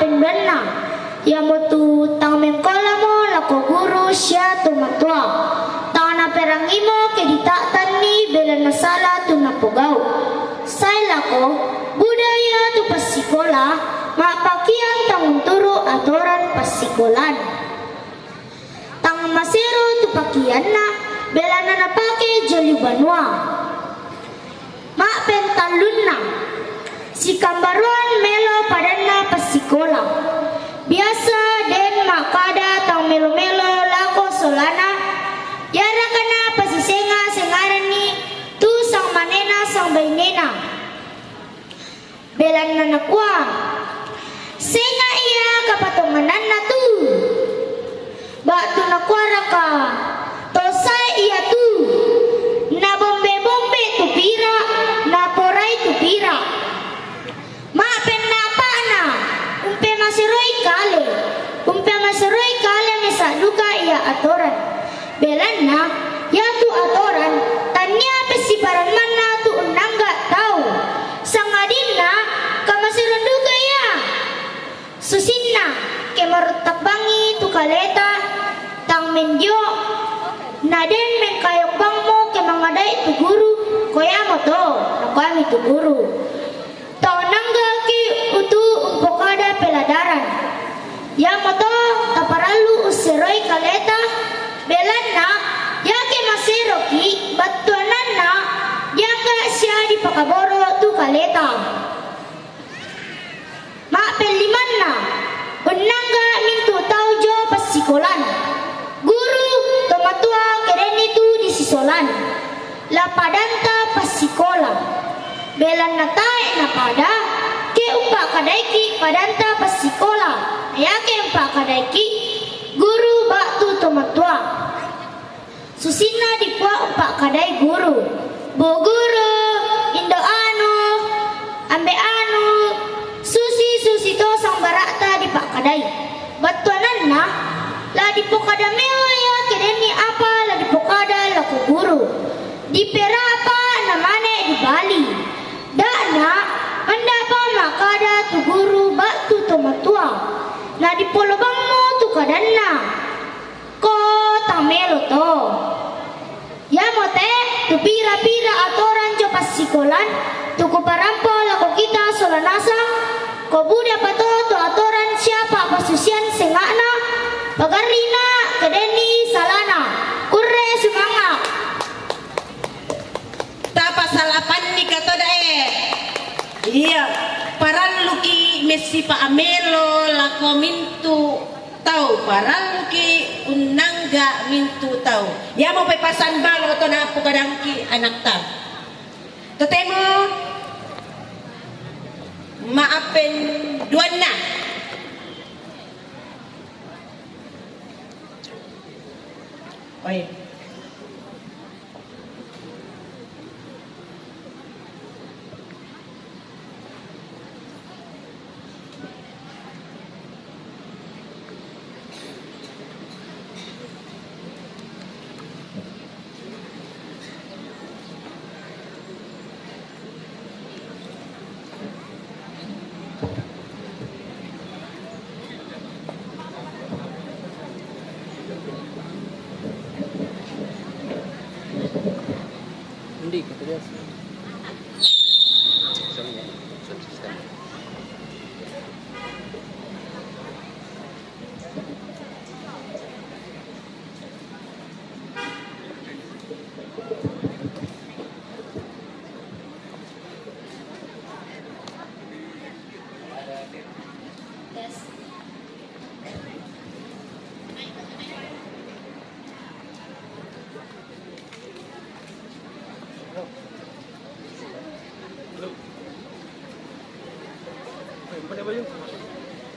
penbenna ya motu tang mengkola mo lako guru siya tumatua tang na perangimo ke ditatan ni bela nasala tu napugau say lako budaya tu pasikola mapakiang tang turu atoran pasikolan tang masiro tu pakian na bela na napake joli banwa ma pentalun na si kambaruan melo padanna pasikola biasa den makada tang melo-melo lako solana yara kana pasisenga sengaran ni tu sang manena sang bainena belan na nakwa senga iya kapatunganan na tu batu nakwara ka tosay iya tu na bombe-bombe tu pira na poray tu pira mapen na pana umpe masiroy kale mesa duka iya atoran belan na ya tu atoran tanya pesiparan mana tu unangga tahu sangadin na kamasiron duka ya susinna ke marutabangi tu kaleta tang mendio naden mengkayong bangmo ke mangadai tu guru koya mo to nakami tu guru tau nangga ki utu umpokada peladaran ya moto taparalu usiroy kaleta belan na ya ke masero ki batuanan na ya ka siya di pakaboro tu kaleta ma peliman na unangga mintu taujo pasikolan guru tomatua kereni tu di sisolan lapadanta pasikola belan na tae na pada ke umpa kadaiki padanta pasikola ya ke umpa kadaiki guru batu tomatua susina dikwa umpa kadai guru bo guru indo anu ambe anu susi to sang barata di pak kadai batuanan na la di pokada mewa ya kereni apa la di pokada laku guru di perapa namane di Bali dana anda pa makada tu guru batu tomatua na di polobangmo tu kadanna ko tamelo to ya mote tu pira-pira atoran jo pasikolan tu kuparampo lako kita solanasa ko buda pato tu atoran siapa pasusian sengakna pagarina kedeni salana kurre sumanga tapa salapan ni kato dae iya paran luki mesi pa amelo lako mintu tau paran luki unangga mintu tau ya mo pasan bang to na pukadangki anak ta totemo maapen duana oi Hindi, katulias.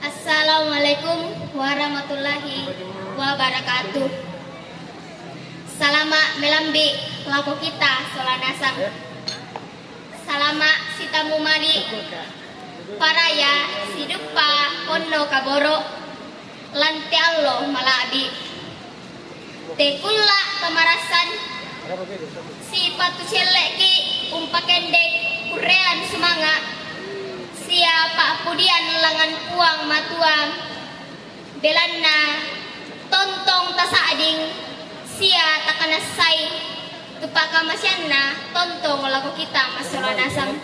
Assalamualaikum warahmatullahi wabarakatuh. Salama melambi lako kita solanasang. Salama sitamu mari paraya sidupa onno kaboro lanti allo malabi. Tekulla pemarasan si patu celek ki umpakendek kurean semangat siapa pudian langan puang matuang belanna tontong tasading sia takanasay tupaka masyanna tontong lagu kita masulanasang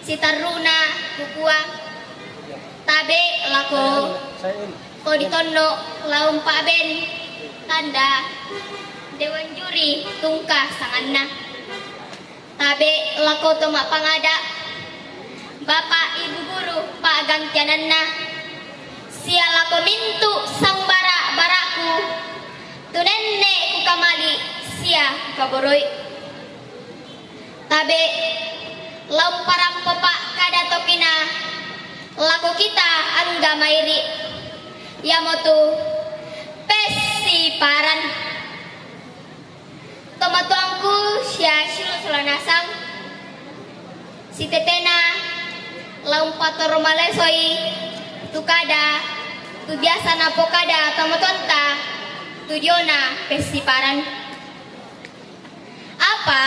si taruna kukua tabe lako ko ditonno laum paben tanda dewan juri tungka sanganna tabe lako toma pangada bapak ibu guru pagantiananna sia lako mintu sang baraku tunenne ku kamali sia kaboroi tabe laum parang papa kada tokina lako kita angga mairi yamotu pesi paran tomatuangku sia silusulanasang si tetena laum pator malesoi tukada tu biasa na pokada tomatonta tujuana pesi paran apa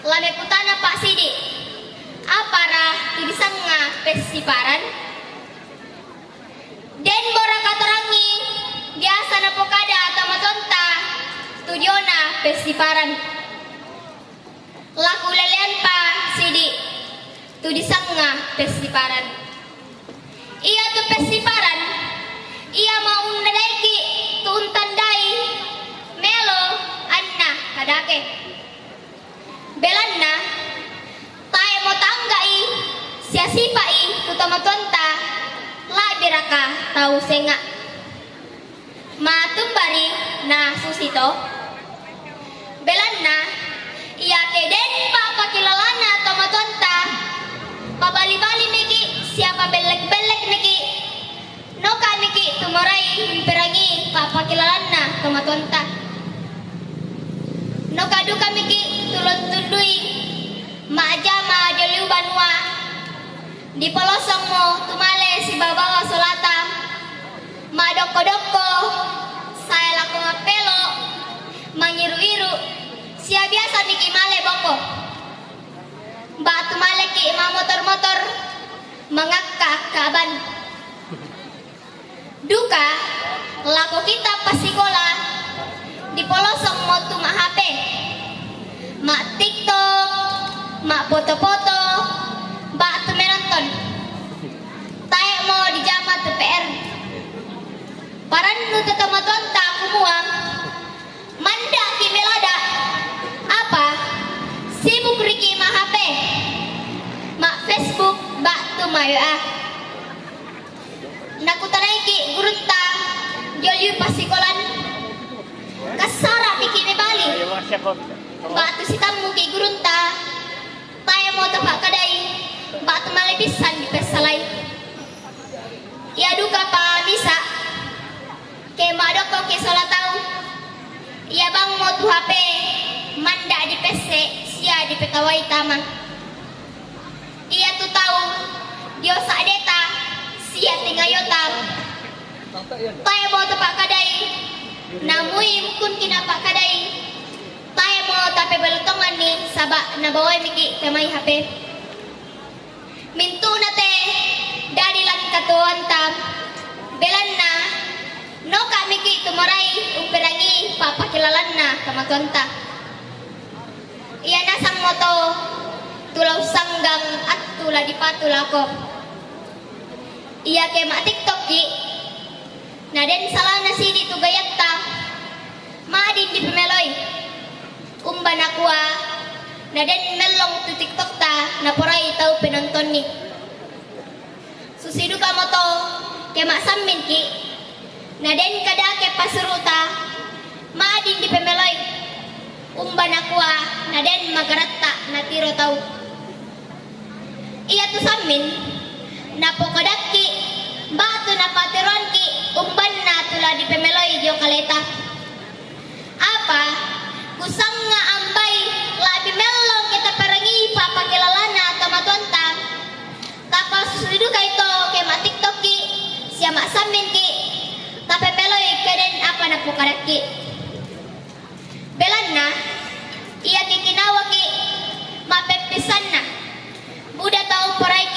lame putana Pak Sidi apara tibisanga pesi paran den bora katorangi biasa na pokada tomatonta tujuana pesi paran laku lelean Pa Sidi tu disanga pesi paran iya tu pesi paran iya mau nadaiki tu untandai melo anna kadake belanna tae mo tanggai sia sipai tu tomatonta labiraka tau senga matumbari na susito belanna iya keden pa pakilalana tomatonta pabali-bali niki siapa belek-belek niki noka niki tumorai imperangi papakilalana tomatonta noka duka miki tulun tundui maajama joliu banua di pelosong mo tumale si babawa solata madoko-doko saya laku ngapelo mangiru-iru sia biasa niki male boko batu maleki ima motor-motor mengakak kaban duka laku kita pas sekolah di pelosok motu mak HP mak TikTok mak foto-foto bak tu menonton taek mau di jamat TPR parandu tetemoton tak kumuang manda kimelada apa sibuk riki mak HP mak Facebook bak tu mayu nakutanaiki gurunta jolyu pasikolan kasara miki me bali batu sitamu ki gurunta tayo mo tapak kadai batu malebisan di pesalai ya duka pa misa ke madoko ke solatau ya bang mo tu HP manda di pese sia di petawai tamang iya tu tahu dio sadeta sia tingayota tayo mo tapak kadai namui mukun kinapak kadai tayo mo tape balutongan ni sabak nabaway miki kamay HP mintu na te dadilan katuan tam belan na no miki tumaray umperangi papakilalan na kamatonta iya nasang mo to tulaw sanggang at tula di patulako iya ke mak TikTok ki na den salah na sidi tu gayat ta maadin di pemeloy umban aqua na den melong tu TikTok ta na poray tau penonton ni susidu ka mo to ke mak samin ki na den kada ke pasuruta maadin di pemeloy umban aqua na den magaratta na tiro tau iya tu samin na pokadaki batu na patiron ki umban na tula di pemeloy dio kaleta apa kusang nga ambay labi melong kita perangi papakilalana tomatonta tapos susudu kaito ke ma TikTok ki siya ma samin ki tape peloy keden apa na pokadaki belan na iya kikinawa ki mapepisan na buda tau paray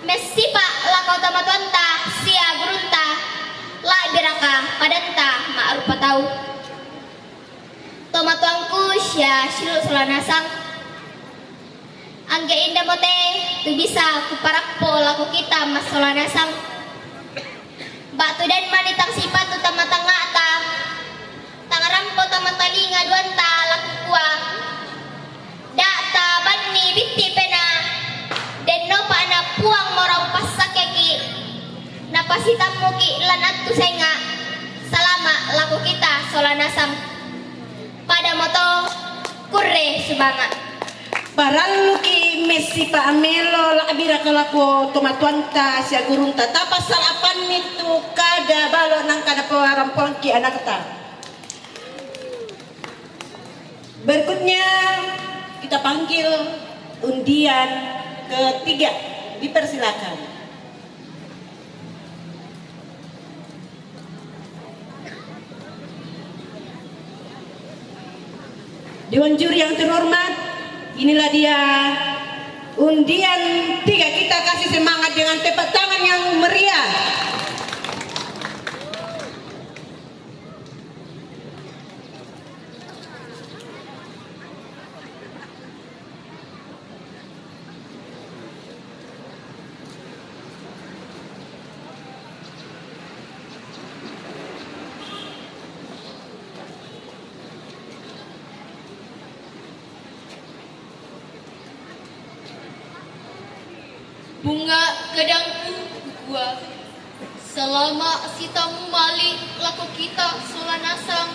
Mesipa lakau tamatuanta sia gurunta la biraka padanta ma'rupa tau. Tomatuangku sia silu solanasang. Angge indah mote tu bisa kuparakpo laku kita mas solanasang. Batu dan manitang sifat tu tamatanga ta. Tangarampo tamatalinga duanta laku kuah. Data bani bitti pena den no pa na puang morang pasakeki napasitamu ki lanat tu senga salama laku kita solanasam pada moto kurre subanga Parallu ki Messi pa amelo la abira kalako tomatuanta sia gurunta tapas salapan itu kada balo nang kada pawarampuang ki anak ta. Berikutnya kita panggil undian ketiga, dipersilakan. Dewan juri yang terhormat, inilah dia undian tiga. Kita kasih semangat dengan tepuk tangan yang meriah. Bunga kadangku gua selama sitamu mali laku kita solanasang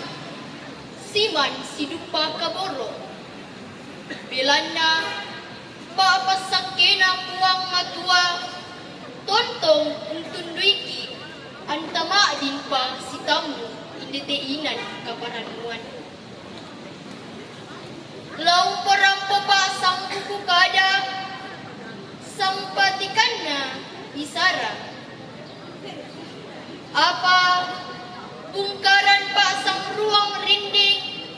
siman sidupa kaboro belanda papa sakena puang matua tontong untunduiki antama dinpa sitamu indeteinan kaparanuan lau parampo pa sang buku kada sampatikannya isara apa bungkaran pak sang ruang rinding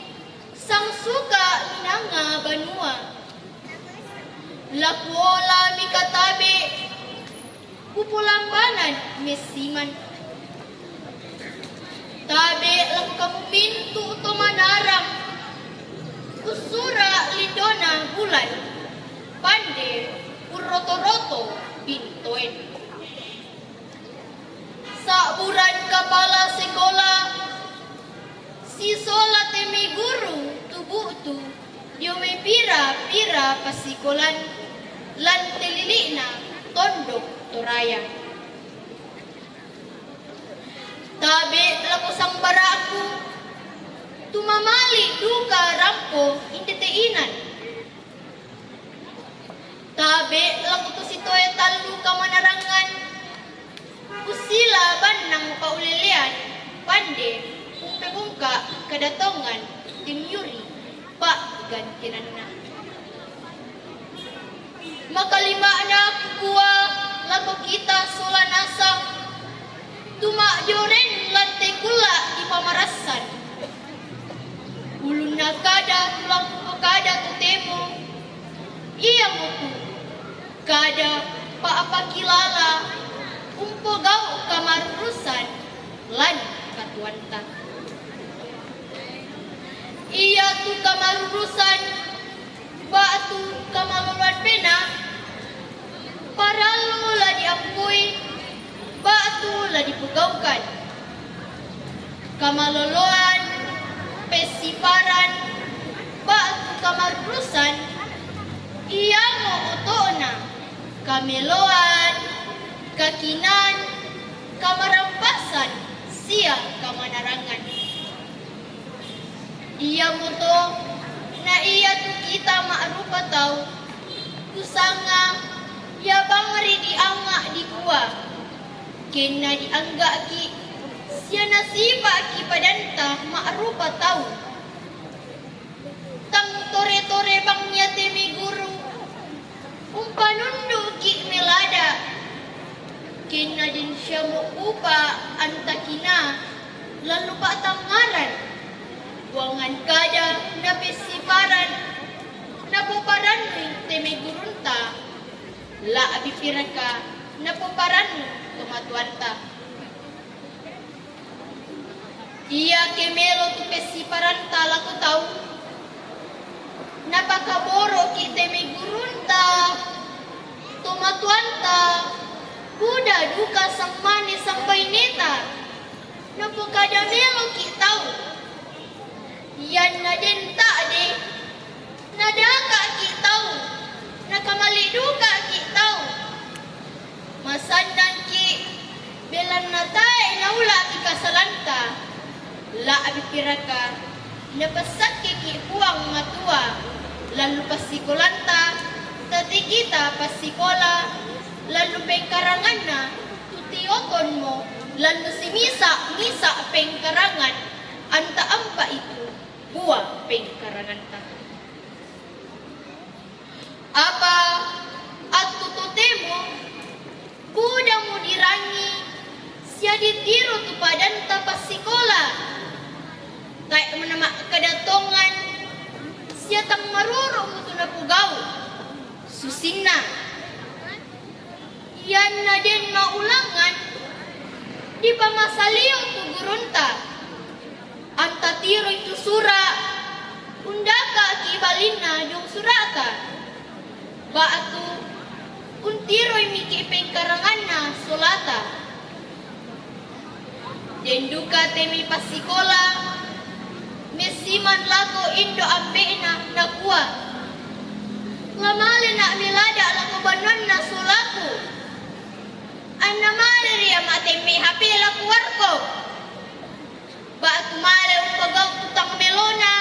sang suka minanga banua lakuola mikatabe pupulambanan mesiman tabe laku kamu pintu utomanarang usura lidona bulan pande roto-roto pintoen saburan kepala sekolah sisola temi guru tubuh tu diome pira pasikolan lan telilina tondok toraya tabe laku sang baraku tumamali duka rampo indeteinan tabe laku tu sitoe talu kamanarangan usila banang paulilian pande umpe bungka kedatongan tim yuri pak gantinanna makalima anak kuwa laku kita solanasang tumak joren lantai kula di pamarasan ulun nakada tulang kada tutemo iya mutu kada apa kilala umpo gau kamarurusan lan katuanta iya tu kamarurusan batu kamaluluan pena paralu lah diampui batu lah dipegaukan kamaloloan pesiparan batu kamarurusan iya mo utona kameloan kakinan kamarampasan siang kamanarangan iya mo to na iya tu kita ma'rupa tau kusanga ya bangri di anga di kuwa kena diangga ki siya nasiba ki padanta ma'rupa tau tang tore-tore bangnya temi guru umpanundu ki melada kena din siya mo upa antakina lalu pa tangaran buangan kada na pesiparan na puparan temi gurunta la abipiraka napuparanmu tumatuanta. Iya kemelo tu pesi paranta laku tahu. Napakaboro kita migurunta tumatuanta. Buda duka sang manis sampai neta. Napakadamelo kita tahu. Yan na din de. Nadaka kita tahu. Nakamali duka kita tahu. Masandan ki belan natay naula ki kasalanta. La abipiraka napasak ki puang matua. Lalu pasikolanta tati kita pasikola. Lalu pengkarangan na tutioton mo. Lalu si misa pengkarangan. Anta ampa itu buang pengkarangan ta. Apa at tututemo buda mo dirangi siya ditiro tu padan tapas sikola kaya menama kedatongan siya tang maruro mo tu napugaw susina yan na din maulangan di pamasaliw tu gurunta anta tiro itu sura undaka kibalina yung surata baatu untiroy miki pengkarangan na solata. Denduka temi pasikola mesiman lago indo ambena nakua. Ngamale na milada lago banon na solaku. Anamale riya matemi hapi laku warko. Baatu male upagaw tutang melona.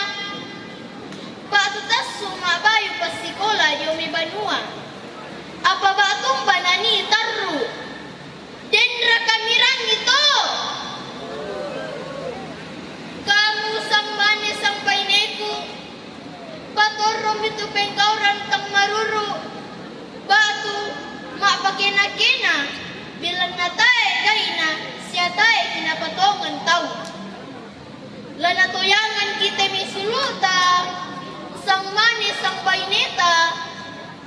Baatu tasu mabayu pasikola di umi banua. Apa batung banani taru dendra kamiran itu kamu sang manis sampai neku batorom itu pengkauran tang maruru batu mak pakena-kena bilang natae kaina siatae kinapatongan tau lana toyangan kita misuluta sang manis sampai neta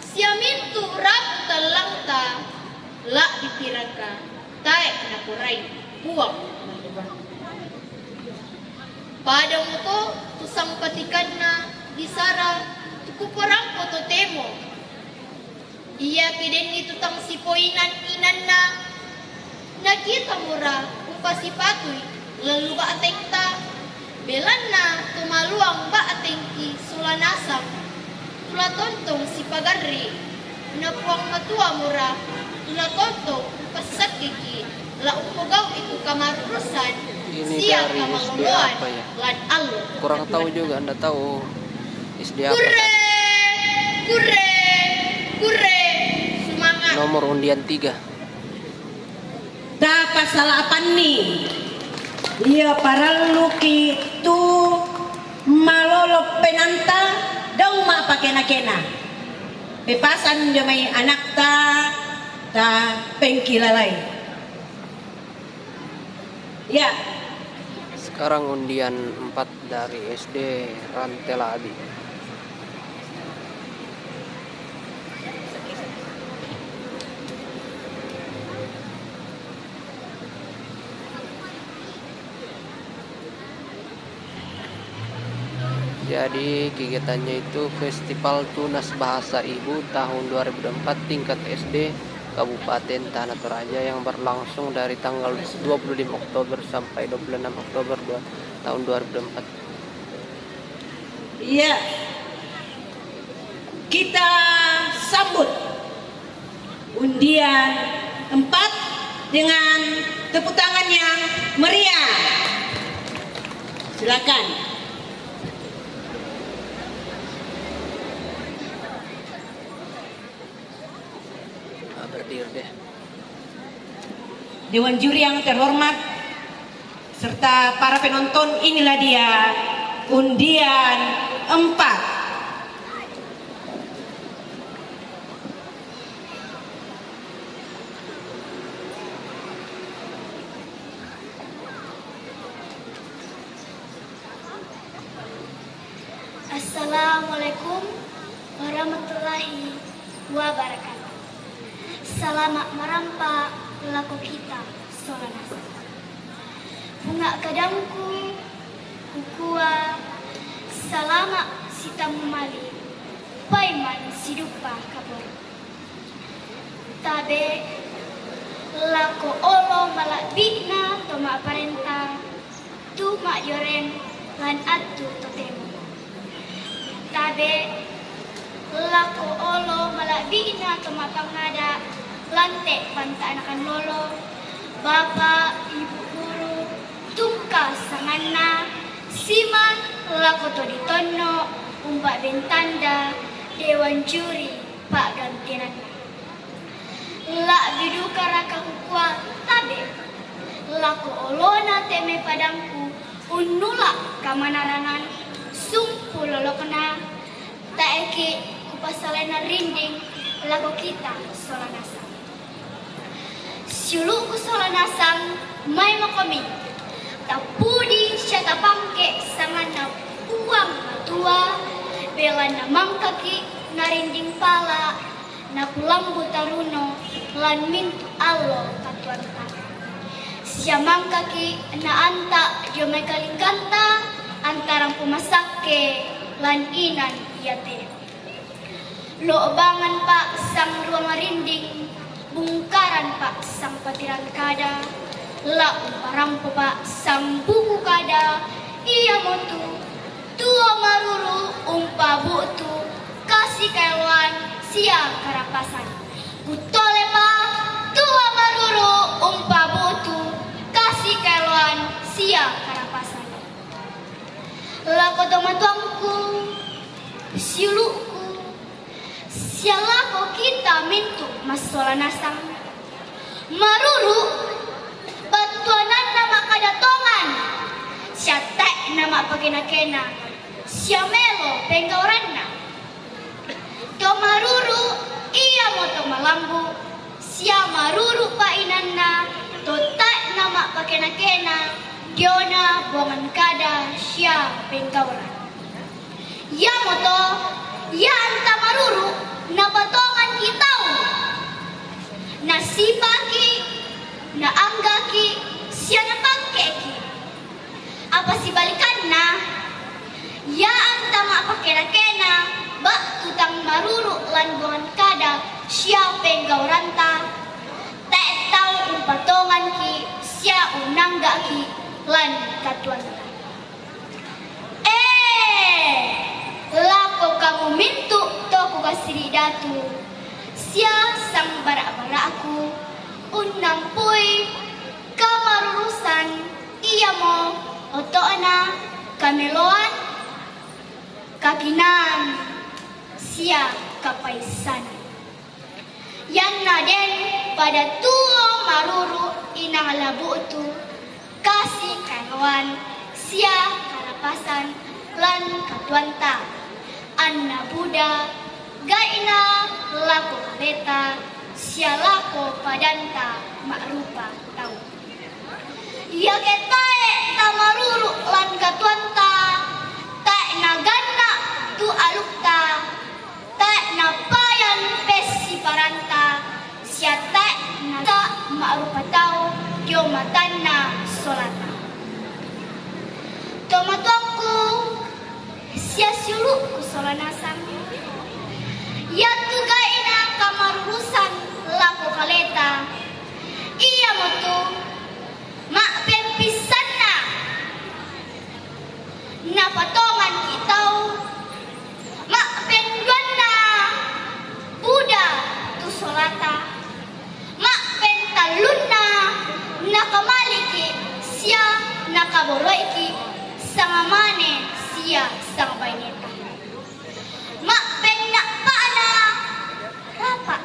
siamin tu rap talangta la dipiraka tae nakurai puang padang to tusang patikan na disara tukuparang poto temo iya kiden itu tang sipoinan inan na nakita mura upasipatoy lalu ba atengta belan na tumaluang ba atengki sulanasang tula tontong si pagarri na puang matua mura tula tontong pasakiki la umugaw itu kamarusan Ini siya dari SD kamangunuan apa ya? lan alo Kurang tahu juga, Anda tahu SD apa? Kure semangat Nomor undian 3. Da pasal apa nih? Iya para luki tu malolo penanta daw ma pakena-kena. Bepasan jamai anak ta pengkilalay. Ya, Sekarang undian 4 dari SD Rantela Abi. Jadi kegiatannya itu Festival Tunas Bahasa Ibu tahun 2024 tingkat SD Kabupaten Tanah Toraja yang berlangsung dari tanggal 25 Oktober sampai 26 Oktober tahun 2024. iya. Kita sambut undian 4 dengan tepuk tangan yang meriah. Silakan. Berdiri deh. Dewan juri yang terhormat serta para penonton, inilah dia undian 4. Assalamualaikum warahmatullahi wabarakatuh. selama merampak laku kita solanas. Bunga kadangku kukua selama sita memali paiman sidupa kabur. Tabe laku olo malak bigna toma aparenta tu mak yoren lan atu totemo. Tabe laku olo malak bigna toma pangada lantek panta anakan lolo bapak ibu guru tungka sanganna siman laku to ditono umpak bentanda dewan juri pak gantinanna. La biduka raka kukua tabe laku olona teme padangku unula kamanarangan sumpu lolokna taeki kupasalena rinding laku kita solanasang. Siuluku solanasang may makomi tapudi siya tapangke sangana uang matua bela namang kaki narinding pala na pulambu taruno lan mintu allo katuanta. Siya mangkaki na anta diomay kalingkanta antarang pumasake lan inan iyate. Loobangan pa sang ruang marinding bungkaran pa sang patiran kada la umparampo pa sang buku kada iya motu tua maruru umpa butu kasih kaiwan sia karapasan utole pa tua maruru umpa butu kasih kaiwan sia karapasan. Lako tomatuangku siuluku sialako kita mintu masolanasang maruru batuanan nama kadatongan siatek nama pagina-kena siamelo penggauranna tomaruru iya moto malambu sia maruru painanna totak nama pakena-kena diona buangan kada sia penggauran ya moto ya anta maruru na patongan kitau na sipaki na anggaki sia na pangkeki apa si balikanna ya anta ma pakena-kena bak tutang maruru lan buangan kada sia penggauranta tak tahu umpatongan ki sia unangga ki lan katuanta. Lako kamu mintu toko kasiri datu sia sang bara-bara aku unang pui kamarurusan iya mo otoana kameloan kakinan sia kapaisan yan naden pada tuo maruru inang labu tu kasih kawan sia karapasan lan katuanta anna buda gaina lako kaleta sia lako padanta makrupa tau ya ketae tamaruru lan katuanta tak nagana tu alukta tak napayan pesi paranta sia tak nata makrupa tau yo matanna solata tomatuangku sia siuluku solanasang ya tu gaina kamarurusan lako kaleta iya motu mak pempisanna na patongan kitau mak penduanna buda tu solata mak pentalunna na kamaliki sia na kaboroiki sangamane sia sang baineta mak pennak paana rapa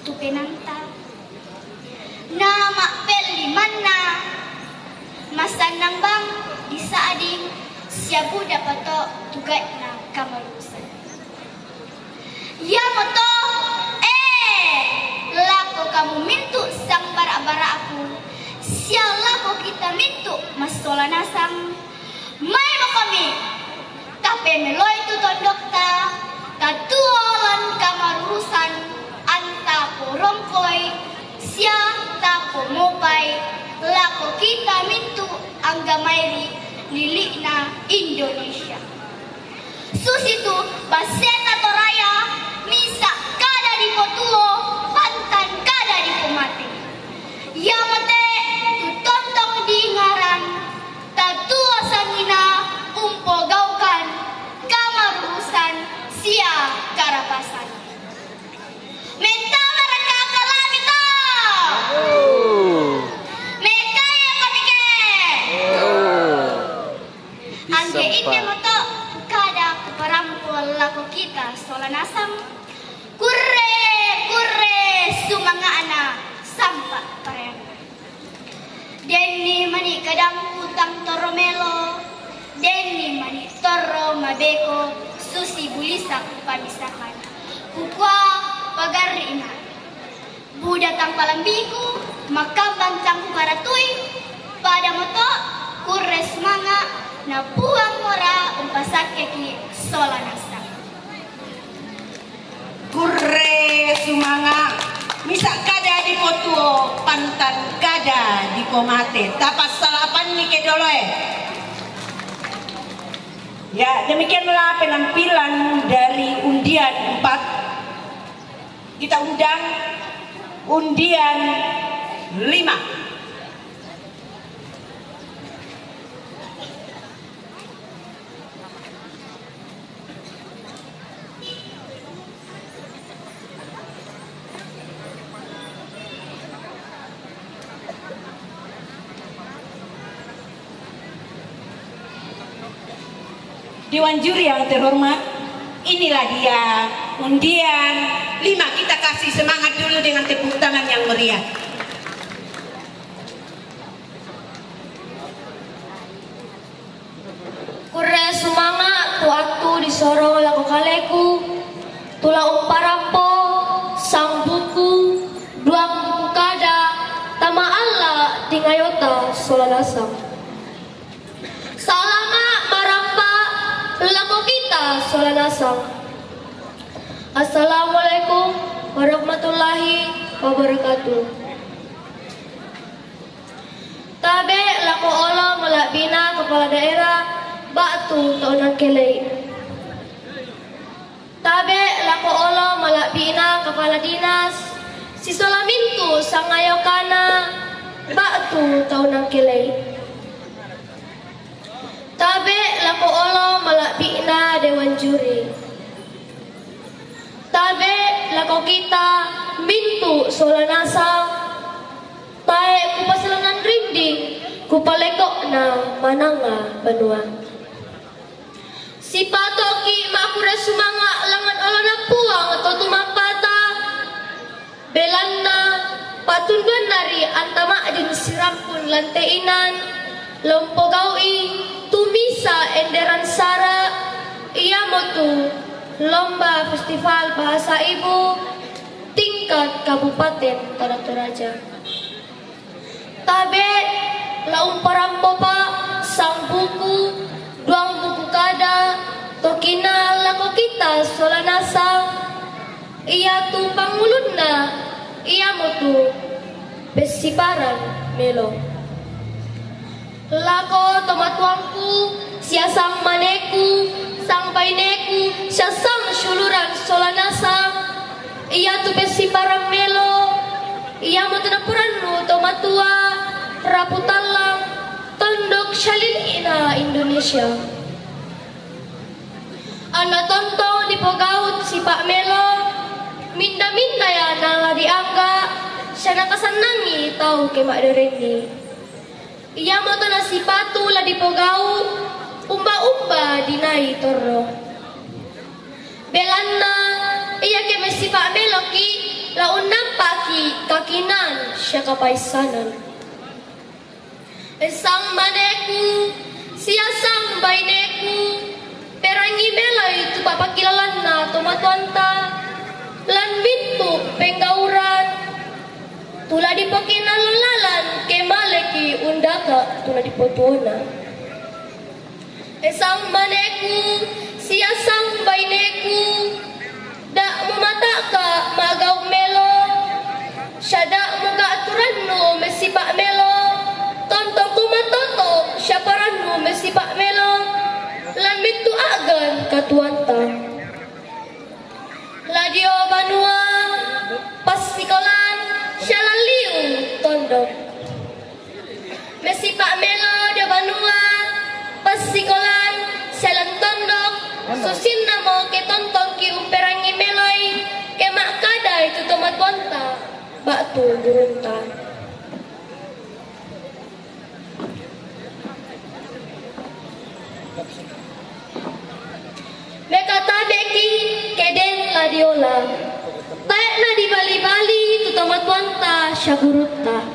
tu penanta nama pelimanna masanang bang disaading sia buda pato tugai na kamarusan ya moto lako kamu mintu sang bara-bara aku sia lako kita mintu masolanasang may makami tapi meloy tu tondok ta tatualan kamarurusan anta rongkoi, sia tako mopai, lako kita mintu angga mairi lilikna Indonesia. Susitu baseta toraya, misa kada di potuo, pantan kada di pomate. Ya mate tutontong di ngaran, tatua sangina umpo gaukan, kamarusan sia karapasan. Mentama raka kalamita. Mekaya kapike. Angge inde moto kada kuparampol lako kita solanasam. Kurre sumanga ana sampa pareng. Denni mani kadang utang toromelo. Denni mani toro mabeko susi bulisak pamisakan. Kukwa pagarina. Budatang palambiku makabantang kukaratui. Pada moto kurre sumanga na buang mora umpasake ki solanasa. Kurre sumanga misa kada di potuo pantan kada di pomate tapas salapan ni kedoloe. Ya, demikianlah penampilan dari undian 4. Kita undang undian 5. Dewan juri yang terhormat, inilah dia undian 5. Kita kasih semangat dulu dengan tepuk tangan yang meriah. Kurre sumanga tuaktu disoro lako kaleku, tula umparampo, sang buku, duang buku kada, tama Allah tingayota solanasam. Salama marampa lako kita solanasam. Assalamualaikum warahmatullahi wabarakatuh. Tabe lako olo melakbina kepala daerah Batu Taunan Kelei. Tabe lako olo malakbina kepala dinas Sisolamintu Sangayokana Batu Taunan Kelei. Tabe lako olo malakbina dewan juri. Tabe lako kita mintu solanasa. Tae kupasalanan rinding kupalekok na mananga banua. Si patoki makure sumanga langan olona puang atau tumapata belanna patunduan nari antama adin sirampun lanteinan lompo gaui tumisa enderan sara ia motu lomba festival bahasa ibu tingkat kabupaten Tanah Toraja. Tabe laung parampopa sang buku duang buku kada tokina lako kita solanasa iya tu pangulunna iya motu besiparan melo lako tomatuangku sia sang maneku sang baineku sia sang syuluran solanasa iya tu besiparan melo iya motu napurannu tomatua raputalang tondok Shalina Indonesia. Anak tontong di pogaut si Pak Melo, minda-minda ya nala diangga, siya nakasanangi tau ke Mak Dereni. Iya mo to na si Patu la di pogaut, umba-umba dinay toro. Belanna, iya ke si Pak Melo ki, launang paki kakinan siya kapaisanan. Sang maneku, siya sang baineku, perangi belay tu papakilalan na tomatuanta, lan bintu penggauran, tula di pakinalalalan ke maleki undaka tula di potuona. Sang maneku, siya sang baineku, dak memata ka magaw melo, Syada muka aturanmu mesi Pak Melo. Tonton kumatoto syaparanmu mesi Pak Melo. Lan mitu agan katuanta. Ladio Banua pasikolan syalaliu tondok. Mesi Pak Melo de Banua pasikolan syalan tondok. Susin namo ke tonton ki umperangi meloi ke makada itu tomat wanta. Batu gurunta. Mekata beki keden ladiola. Taek na di bali-bali tu tomat wanta syagurutta.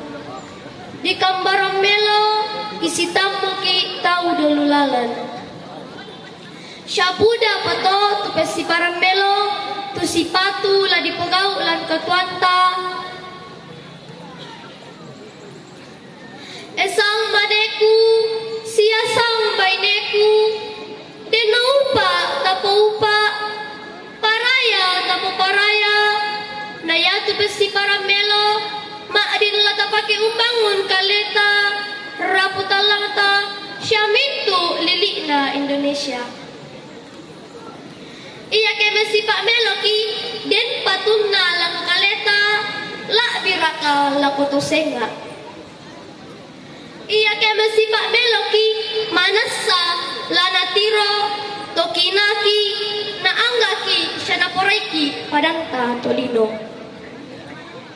Di kambaram melo isi tamu ki tau dolulalan. Syabuda pato tu pesi param melo tu sipatu la di pegau lan ketuanta. Esang badeku, siasang baineku, deno upa tapo upa, paraya tapo paraya, naya tu besi para melo, mak adin lata pakai umbangun kaleta, raputalata, syamintu lilikna Indonesia. Iya ke besi Pak Meloki, den patunna lang kaleta, la biraka la kotosenga. Iya ke mesi Pak Meloki manasa lanatiro tokinaki na anggaki syanaporaiki padanta tolino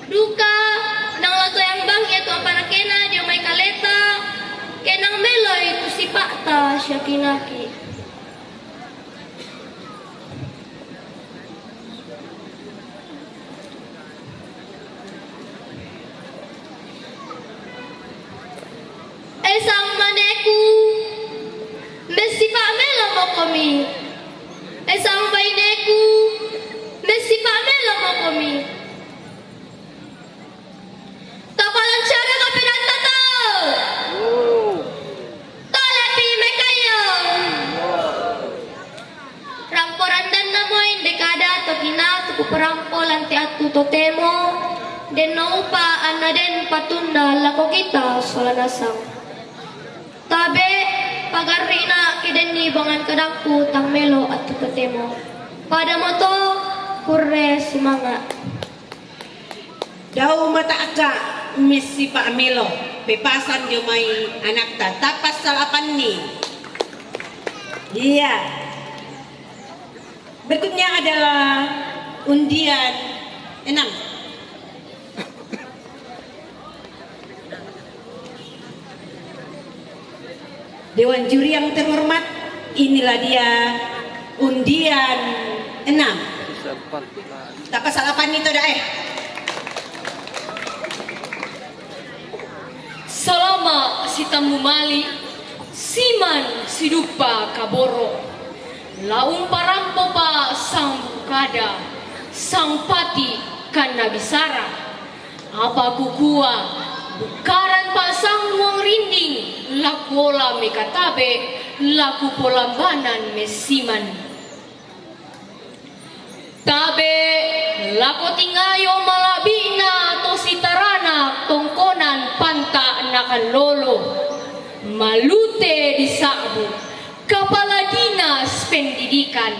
duka nang lato yang bang itu para kena dia mai kaleta kenang meloi tu si pakta syakinaki. Esang maneku mesti Pak Melo mokomi. Esang baineku mesti Pak Melo mokomi. Kapalan cara kapiran tato. Tolepi mekayo. Ramporan dan namoy dekada tokina tuku perampolan tiatu totemo. Den naupa anaden patunda lako kita solanasang. Tabe pagarina kideni bangan kadangku tang melo at ketemo. Pada moto kurre semangat. Daw mata aka mesi Pak Melo bepasan dia mai anak ta tapas salapan ni. Iya. Berikutnya adalah undian 6. Dewan juri yang terhormat, inilah dia undian 6. Tapas salapan itu dah Salama si tamu mali, siman sidupa kaboro, laung parampo pa sang bukada, sang pati kan nabisara, apa kukua, bukaran pa sang muang rinding, lakuola mekatabe, laku polambanan mesiman. Tabe lako tingayo malabina to sitarana tongkonan panta nakan lolo malute di sabu kepala dinas pendidikan.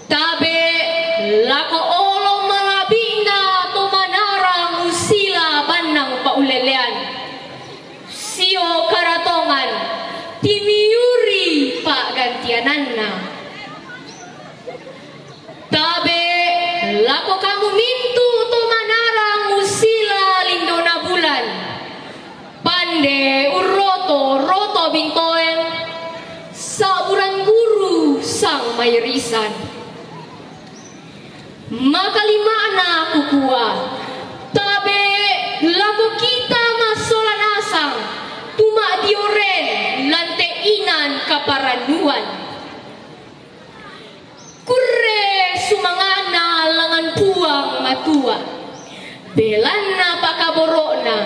Tabe lako olo malabina to manarang usila banang paulelean sio karatongan timiuri pak gantiananna. Tabe lako kamu mintu to manarang usila lindona bulan pande uroto roto bintoen saburan guru sang mayrisan makalimana kukua tabe lako kita masolan asang tuma dioren lante inan kaparanuan kurre sumangana langan puang matua belana pakaborona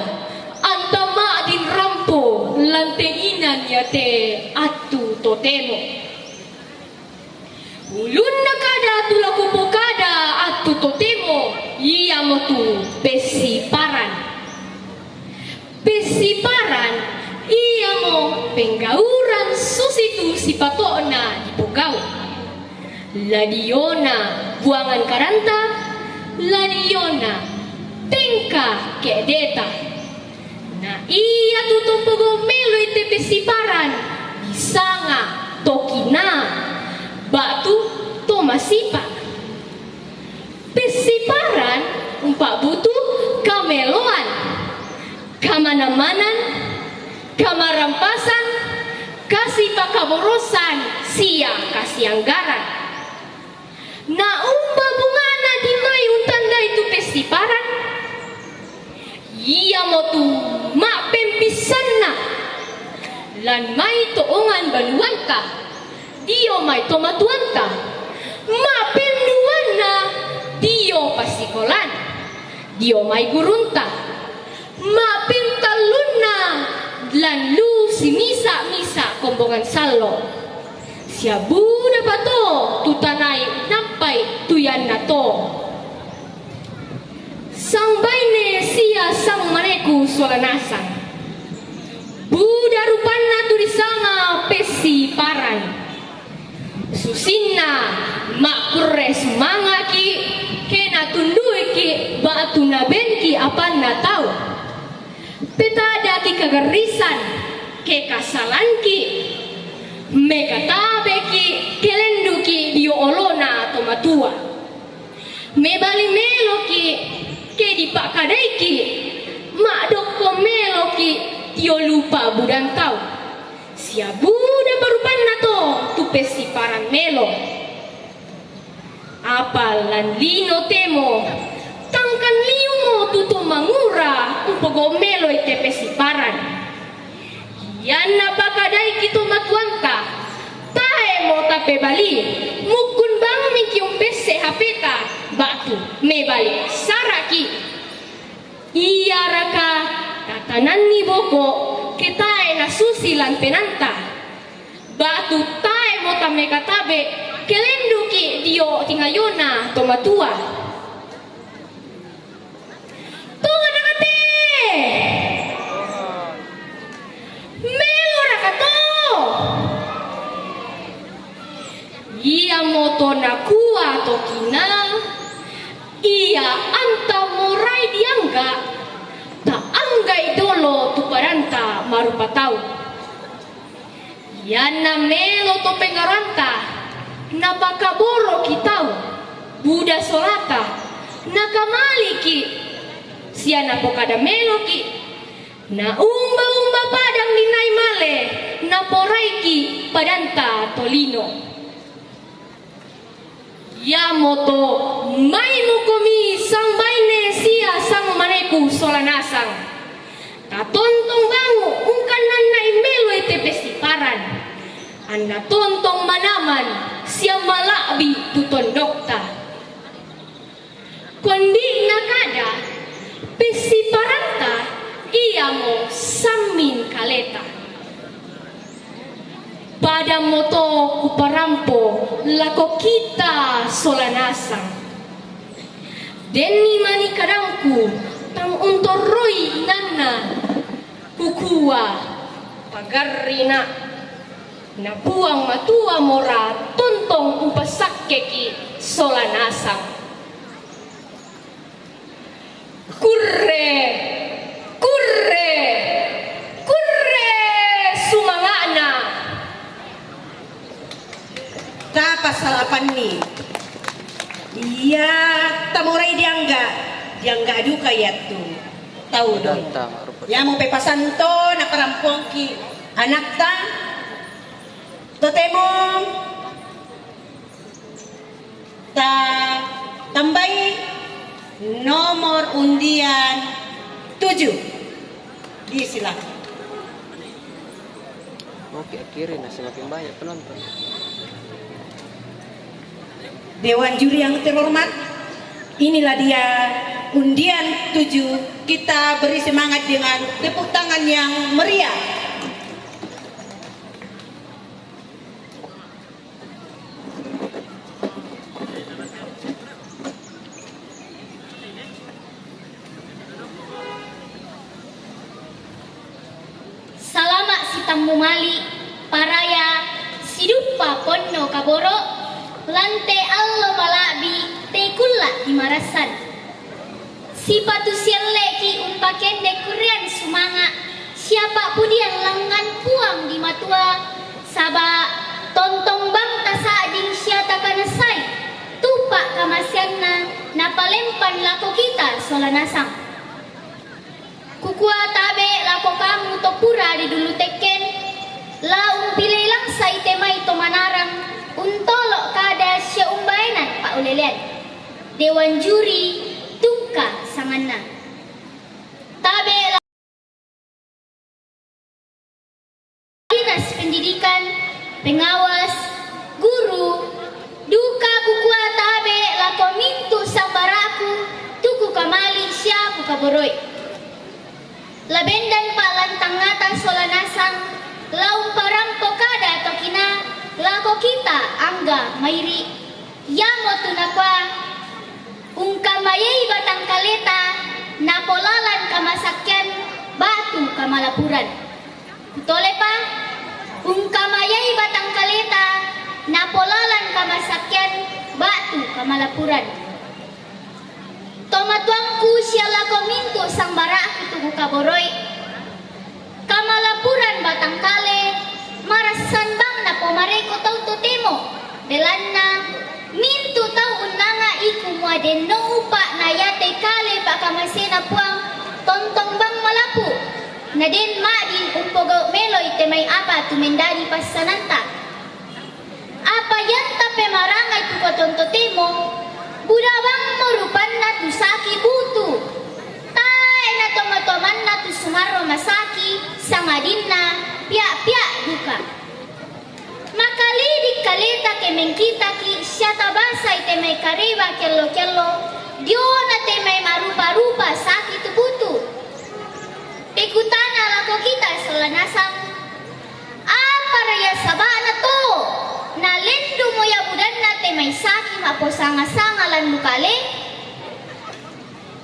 antama din rampo lanteinan yate atu totemo ulun nakada tulaku pokada atu totemo iya mo tu pesiparan. Pesiparan iya mo penggauran susitu si patona di pugau. Ladiona buangan karanta, ladiona tengka kedeta. Na iya tutumpugo melo ite pesiparan isanga tokina batu to masipa. Pesiparan umpak butuh kameloan, kamana-manan, kamarampasan, kasih pakaborosan, sia kasih anggaran. Na umba bungana di mai untanda itu pesiparan. Iya mo tu mak pempisanna. Lan mai toongan banuanta. Dio mai tomatuanta. Mak penduana. Dio pasikolan. Dio mai gurunta. Mak pentaluna. Lan lu si misa kombongan salo. Siabu dapat to tutanai nampai tuyan na to. Sang baine sia sang maneku solanasang. Buda rupanna tu disanga pesiparan. Susinna makure semanga ki kena tundui ki batu na benki apa na tau. Petada ki kagarisan ke kasalan ki. Mekatabe ki kelendu ki dio olona atau matua. Mebali melo ki ke di pak kadai ki mak doko melo ki dio lupa budan tau. Sia buda barupan nato tu pesiparan melo. Apalan lino temo tangkan liumo tutu mangura umpogo melo ite pesiparan. Yan napakadai kito matuanta. Tae mo tape bali. Mukun bang mikium pese hapeta. Batu me bali saraki. Iya raka tatanan ni boko ketae na susi lan penanta. Batu tae mo tame katabe kelendu ki dio tingayona tomatua. Tunga nakate. Melo rakato. Ia moto nakua tokina. Ia anta morai diangga. Ta anggai dolo tu paranta marupatau. Ia na melo to pengaranta. Napakaboro kitau. Buda solata. Nakamaliki. Sia napokada melo ki. Na umba padang dinai male na poraiki padanta tolino. Ya moto mai mukomi sang baine sia sang maneku solanasang. Ta tontong bangu ungkan nanai melo ete pesiparan. Anda tontong manaman sia malabi tutondokta. Kondi nakada pesiparanta ia mo samin kaleta. Pada moto kuparampo lako kita solanasang. Deni mani kadangku tang untoroi nana kukua pagarina na buang matua mora tontong umpasakkeki solanasang. Kurre sumangana. Ta pasalapan ni. Iya tamurai diangga juga ya tu. Tahu dong. Ya mau pepasan to na parampong ki anak ta. Totemo ta tambahi nomor undian 7. Silakan. Oke, akhirnya semakin banyak penonton. Dewan juri yang terhormat, inilah dia undian 7. Kita beri semangat dengan tepuk tangan yang meriah. tammu mali paraya sidupa ponno kaboro lante allo malabi tekulla dimarasan sipatu sielle ki umpakende kurian sumanga siapa pudian lengan puang di matua saba tontong bang tasading siata kanasai tupak kamasianna napalempan lako kita solanasang kukua tabe lako kamu topura di dulu teken laung pilih langsai temai to manarang untolok kada sya umbainan pak ulelian dewan juri tungka sanganna tabe dinas pendidikan pengawas guru duka kukua tabe lako mintu sambaraku tuku kamali sya kukaboroi labendan palantang ngatan solanasang laung parampo kada tokina lako kita angga mairi yamo tunakwa ungkamayai batang kaleta napolalan kamasakyan batu kamalapuran tole pa ungkamayai batang kaleta napolalan kamasakyan batu kamalapuran tomatuangku siala komintu sang bara tugu kaboroi kamalapuran batang kale marasan bang na pomareko tau totemo belanna mintu tau unanga iku muaden no upa na yate kale pa kamasena puang tontong bang malapu na den madin umpogo meloy temay apa tumendani pasananta apa yanta pemarangai tu kotontotemo budawang morupan na tu saki butu tae na tomatoman na tu sumaro masaki sangadinna pia duka makalidik kaleta kemengkita ki syata basai temay kariba kello dio na temay marupa-rupa saki tu butu tekutana lako kita solanasang apa raya sabana to na lendu mo ya budan na temay saki maposanga-sanga lan mukale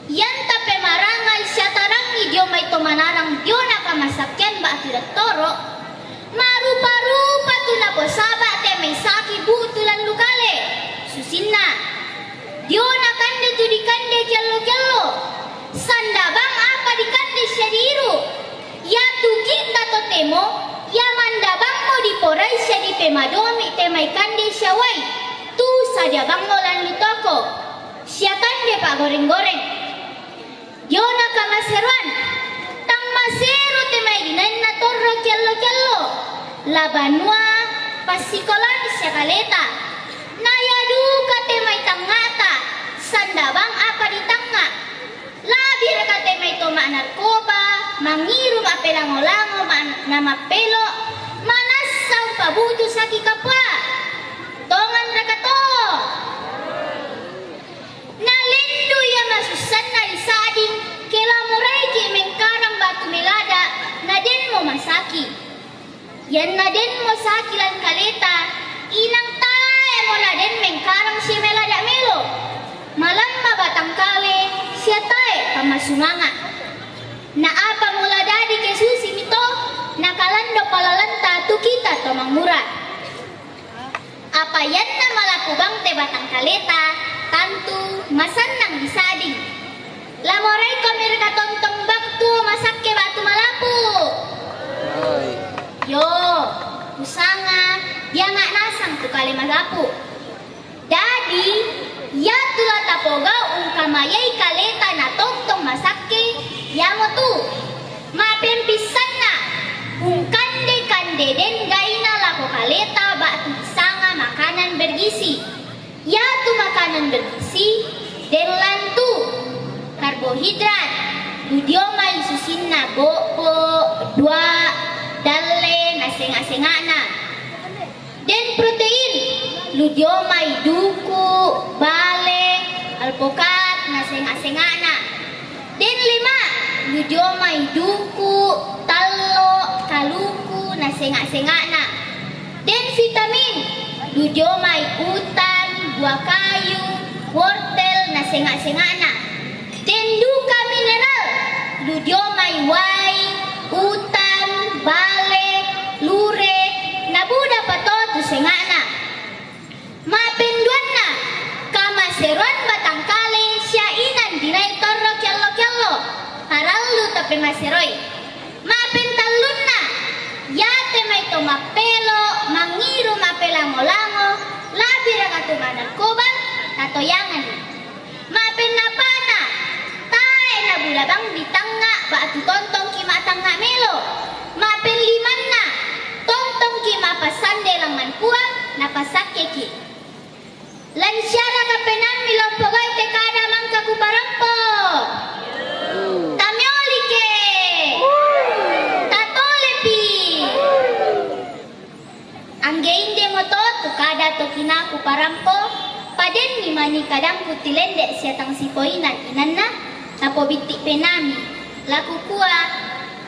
yanta pemarangal syatarangi dio may tomanarang dio na kamasakyan ba atirat toro marupa-rupa tu na posaba temay saki butulan lukale susinna dio na kande tu dikande kello sandabang apa dikande syadiru ya tu kita totemo ya mandabang mo diporay siya di pemadomi temay kande syaway tu saja bang mo lan lutoko siya kande pa goreng-goreng yo na kamaseruan tang masero temay ginain na torro kello labanwa pasikolan siya kaleta nayaduka temay tangata sandabang apa di tanga labir ka temay toma narkoba mangirum apelango-lango na mapelo manasaw pabuto sa kikapwa tongan rakato nalendo ya masusan na lisading kelamuray ki mengkarang batu melada na den mo masaki yan na den mo sakilan kaleta inang tae mo na den mengkarang si melada melo malang mabatang kale siya tae pamasumanga na apa mula dadi ke susi mito nakalando palalanta tu kita tomang murah apa yan na malapubang te batang kaleta tantu masanang disading lamoray kami rekatontong baktu masakke batu malapu yo usanga dia nggak nasang tu kali malapu dadi ya tula tapogao ungkamayay kaleta na tontong masakke yamo tu mapempisan na kande den gaina lako kaleta batu sanga makanan bergizi ya tu makanan bergizi den lantu karbohidrat dudiomay susinna bobo dua dalle naseng-asengana den protein ludiomay duku bale alpokat naseng-asengana den lima ludiomay duku talo kaluku naseng-asengana den vitamin ludiomay utan buah kayu wortel naseng-asengana den duka mineral ludiomay wai utan bale pemaseroi. Mapen talunna. Ya tema itu mapelo, mangiru mapelango-lango, labira katu manarkoba, tatoyangan. Mapen napana. Tae na bulabang di tanga, batu tontong kima tanga melo. Mapen limanna. Tontong kima pasande lang manpuang, napasake ki. Lansyara kapenan milompogay te kada mangka kuparampo. Tamiolike. Tatolepi. Anggeinde mo to kada to kina kuparampo. Paden ni mani kadang kutilende siatang sipoinan inanna. Napo bitik penami. Laku kuah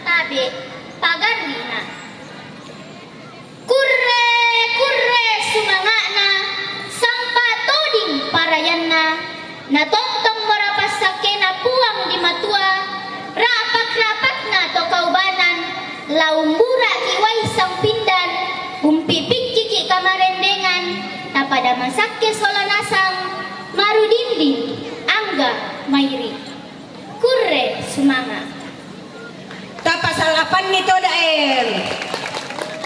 tabe pagarina. Kurre kurre sumangana. Parayanna na tongtong marapasake na puang di matua rapak-rapak na to kaubanan laumbura kiway sang pindan umpipik kiki kamarendengan na pada masake solanasang marudindi angga mairi kurre sumanga Tapasalapan nito daer.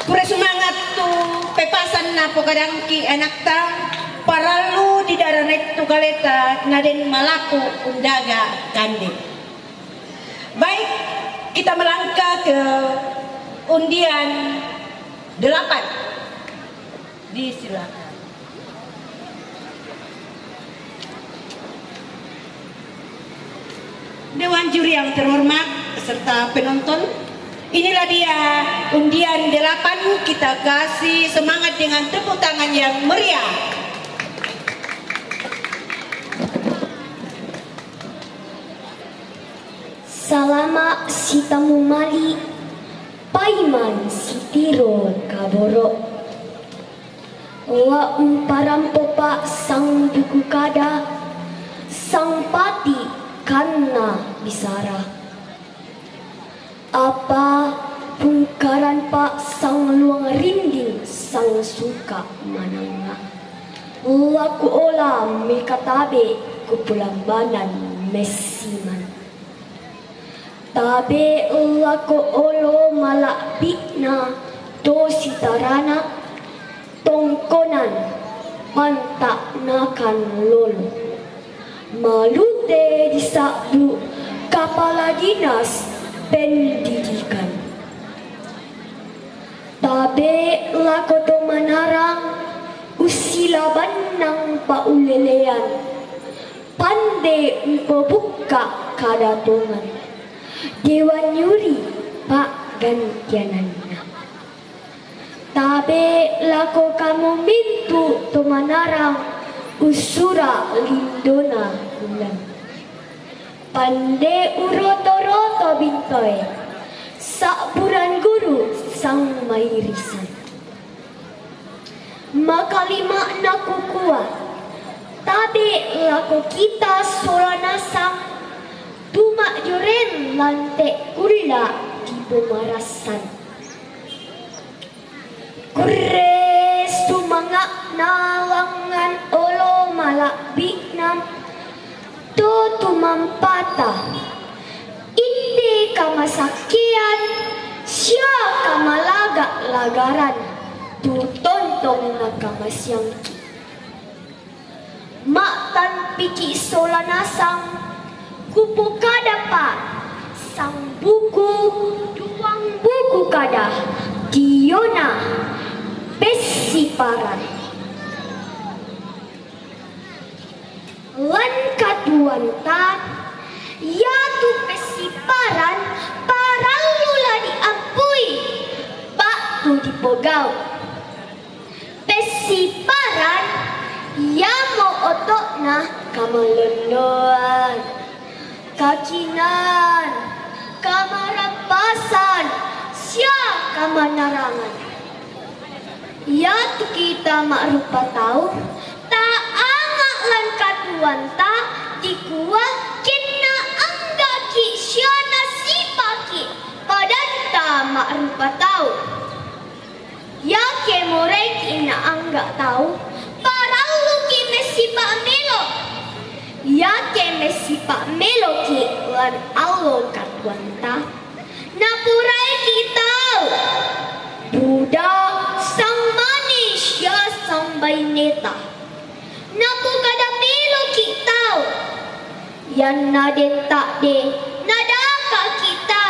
Kurre sumangat tu pepasan na po kadangki anak ta paralu di daranet tu galeta ngaden malaku undaga kande. Baik, kita melangkah ke undian 8. Disilakan. Dewan juri yang terhormat serta penonton, inilah dia undian 8. Kita kasih semangat dengan tepuk tangan yang meriah. Salama si tamu mali, paiman si tiro kaboro. Wa umparampo pa sang buku kada, sang pati karena bisara. Apa pungkaran pa sang luang rinding sang suka mananga. Laku ola mikatabe kupulambanan mesiman. Tabe lako olo malakbikna to sitarana tongkonan pantak nakan lolo malute disabdu kepala dinas pendidikan. Tabe lako to manarang usilaban ng paulelean pande upabuka kadatongan. Dewan Yuri Pak gantianannya. Tabe lako kamu mintu tumanarang usura lindona bulan. Pande uroto-roto bintoy saburan guru sang mairisan. Makalima na kukua. Tabe lako kita soranasang Tuma juren lante kulla di pemarasan. Kurre sumangak nawangan olo malakbiknam to tumampata. Indi kamasakian siya kamalaga lagaran tutontong na kamasyangki. Maktan piki solanasang kupu kada pa sang buku duang buku kada Diona Pesiparan lan kaduanta yatu Pesiparan paralula diampui baktu dipogau Pesiparan yamo otokna kamalondoan kakinan, kamarampasan, siya kamanarangan. Yat kita makrupa tau, taanga lan katuan ta, dikuah kena anggaki siya nasipaki, padanta makrupa tau. Ya kemorek ina angga tau, paralu ki mesipa melo. Yake mesipa meloki lan allo katwanta. Napurai kita budak sang manusia sampai neta. Napu kada meloki tau. Yan nade tak de nadaka kita.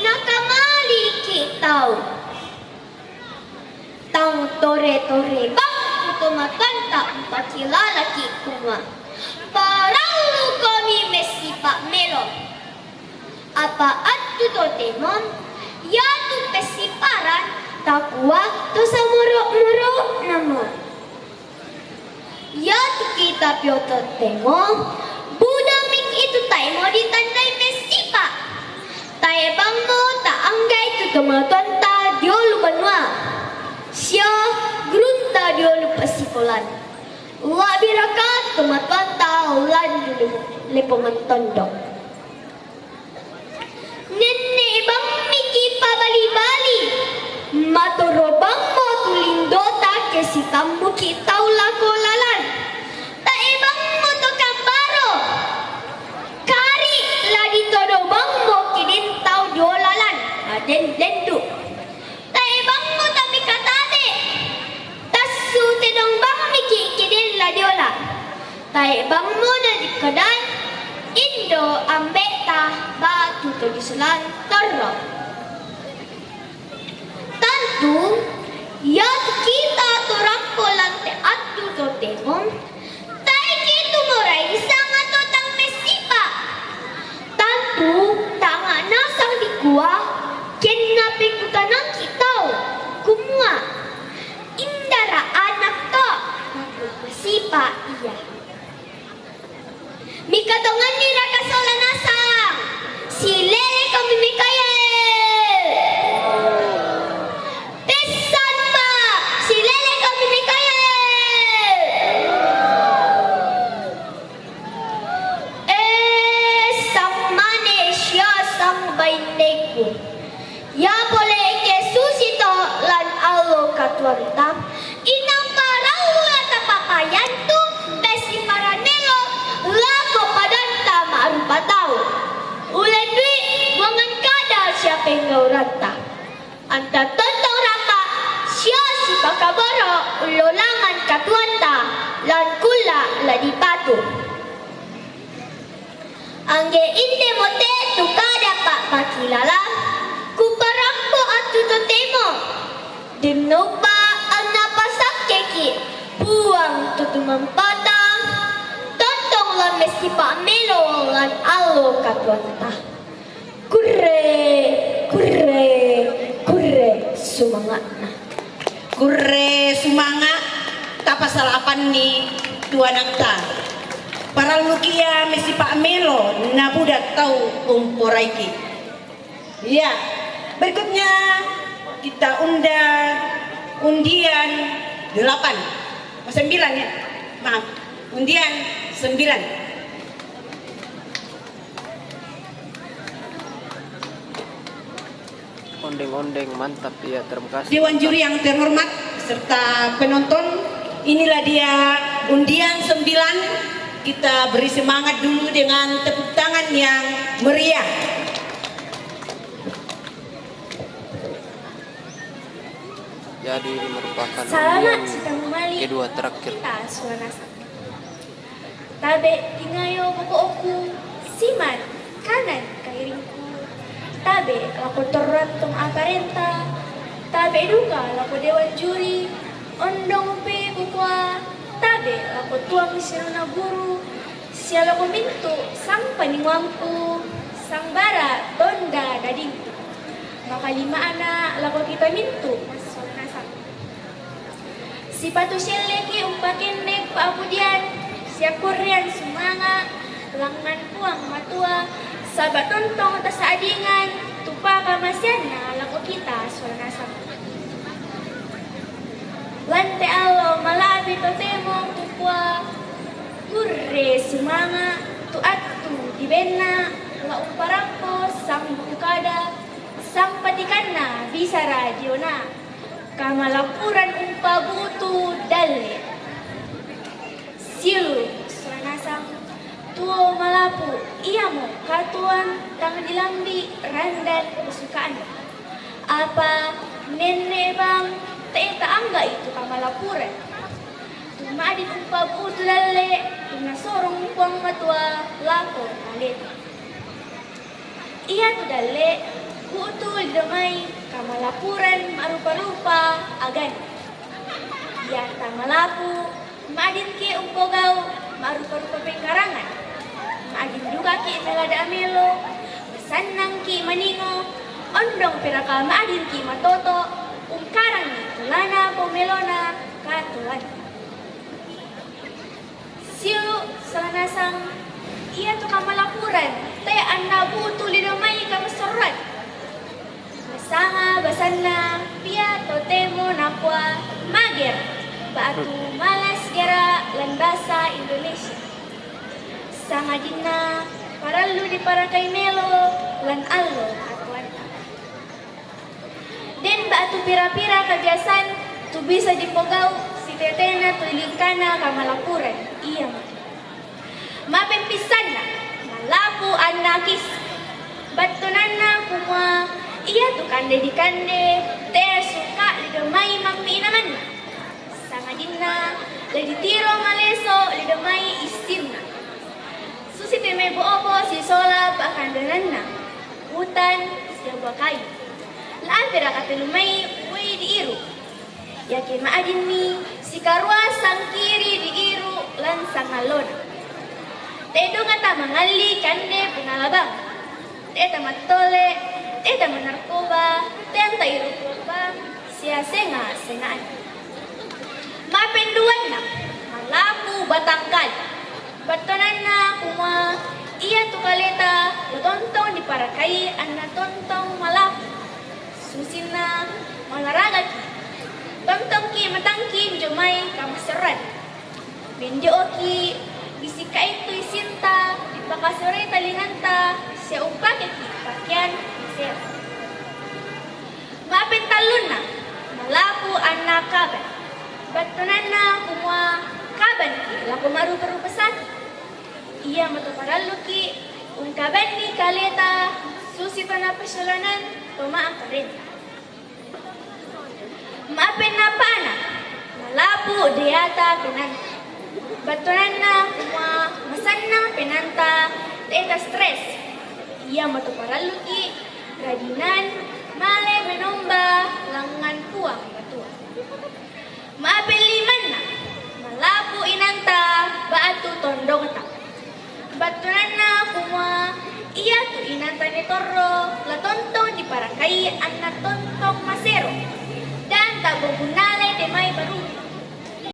Nakamali kita. Tang tore-tore bang kutumakanta pakilalaki kuma. Parang kami mesipa melo. Apa atu totemon? Ya tu pesiparan takwa tu samuro-muro namo. Ya tu kita pioto temon. Budamik itu tayo mo ditandai mesipa. Tayo bang mo taanggay tu tumatuan ta diolu banwa. Siya grunta diolu pasikolan. Wabirakat tumatuan taulan lepongan tondok. Nene bang miki pabali-bali. Maturobang mo tulindota kesitambu kitau lakolalan. Taebang mo to kambaro. Kari lagi todobang mo kidin tau diolalan. Aden lendu. Taebang mo tapi katate. Tasu tedong bang miki kidin ladiola. Taebang mo na di kedai. Indo ambeta batu tulisan terok. Tentu ya kita turampolan te atu to temon. Tai kitu morai sangat totang mesipa. Tentu tanga nasang di gua kenna pikutanang kita. Kumua indara anak to mesipa iya. Mikatongan ni raka solanasang. Si lele kami Mikael. Pesan ma. Si lele kami Mikael. Sang manesya sang baindeku. Ya boleh ke susito lan allo katwanta. Inang parau lata pakaian tu besi paranelo. Lago padanta maarupa tao. Ulan dwi, buangan kadal siya pengauranta. Anta tontong rapa, siya si pakaboro, ulolangan katuanta, lan kula ladipatu. Angge inte mote tukada pak makilala, kuparampo atu totemo. Dimnopa ang napasak keki, buang tutumang patang. Mesipa melo lan allo katwanta. Kurre sumangat na. Kurre sumanga tapasalapan ni tuan akta. Para lukia mesipa melo na budak tau umporaiki. Ya, berikutnya kita undian 8 9 ya. Maaf, undian 9. Ondeng-ondeng mantap ya, terima kasih. Dewan juri yang terhormat serta penonton, inilah dia undian 9. Kita beri semangat dulu dengan tepuk tangan yang meriah. Jadi ini merupakan Salamat undian sedang mali. kedua terakhir. Kita suara tabe tingayo buku siman kanan kairingku. Tabe lako torantong aparenta. Tabe duka lako dewan juri. Ondong pe bukwa. Tabe lako tuang siruna guru. Siya lako mintu sang paningwangku. Sang bara tonda dadingku. Maka 5 anak lako kita mintu. Si patu seleki umpakin nek paapudian. Siya Korean sumanga. Langan puang matua. Sabat tontong atas adingan. Tupa kamasiana lako kita suarnasam. Lante alo malabi totemo kupwa. Kurre sumanga. Tuatu dibena. La umparampo sang bukada. Sang patikana bisa radiona. Kamalapuran umpabutu dalit. Silu suarnasam. tuo malapu iya mo katuan tang dilambi randan kesukaan. Apa nene bang teeta angga itu kamalapuran. Tuma di kumpa buto lalle tuna sorong kuang matua lako nalit. Iya tu dalle buto damay kamalapuran marupa-rupa agan. Iya tamalapu maadin ki umpogaw marupa-rupa pengkarangan. Maadin juga ki melada amelo, sanang ki maningo, ondong piraka maadin ki matoto, karang ni tulana pomelona katulan. Siu salanasang iya tu kamalapuran, taya anda buto lidamay kamasoran. Masanga basanna pia totemo nakwa mager, batu malas gera landasa Indonesia. Sanga dinna paralu di parakai melo lan allo atwanta. Den batu pira-pira kebiasaan tu bisa dipogau si tetena tu ilingkana kamalapuran. Iya mati. Mapempisanna malapu anakis. Batunanna kuma iya tu kande di kande te suka lidamay magmiinaman. Sanga dinna lagi tiro maleso lidamay istimna. Susi teme boobo si sola pakandananna. Hutan siya bakay. Laan pira katilumay way diiru. Yakin maadin mi si karwa sang kiri diiru lan sangalona. Tedo nga ta mangali kande pinalabang. Teta matole, teta manarkoba, tenta irukoba, siya sengaan. Mapenduan na, malapu batangkal. Batonan na kuma iya tu kaleta tontong di parakai anna tontong malapu. Susin na malaragat. Tontong ki matangkin jumay kamasaran. Benjo ki bisika itu isinta dipakasore talinganta siya upake ki pakyan isir. Mapentalun na malapu anna kaban. Batonan na kuma kaban ki laku marupa-rupasan. Iya matuparalo ki kaban ni kaleta susi na pasyalanan tumaang ka rin. Mapen na pana malapu diata pinanta. Batunan na kuma masan na pinanta teta stress. Iya matuparalo ki radinan male menomba langan puang batua. Mapen liman na malapu inanta baatu tondong ta. Batunan na kuma iya tu inanta ni Torro la tontong di parakai anna tontong masero dan tabong